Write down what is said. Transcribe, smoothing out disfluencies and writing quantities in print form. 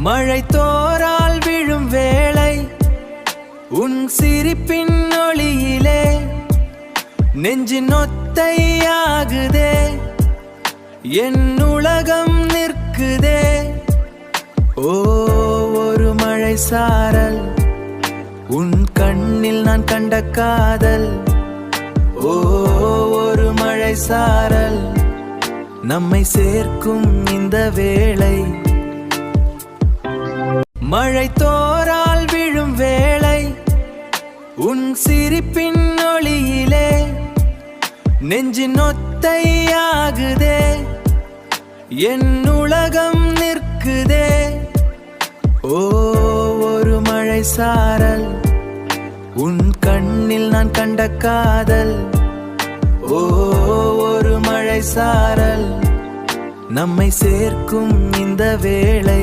மழை தோரால் விழும் வேளை உன் சிரிப்பின் ஒளியிலே நெஞ்சின் ஒத்தையாகுதே, என் உலகம் நிற்குதே. ஓ ஒரு மழை சாரல், உன் கண்ணில் நான் கண்ட காதல். ஓ ஒரு மழை சாரல், நம்மை சேர்க்கும் இந்த வேளை. மழை தோரால் விழும் வேளை உன் சிரிப்பின் ஒளியிலே நெஞ்சின் ஒத்தையாகுதே, என் உலகம் நிற்குதே. ஓ ஒரு மழை சாரல், உன் கண்ணில் நான் கண்ட காதல். ஓ ஒரு மழை சாரல், நம்மை சேர்க்கும் இந்த வேளை.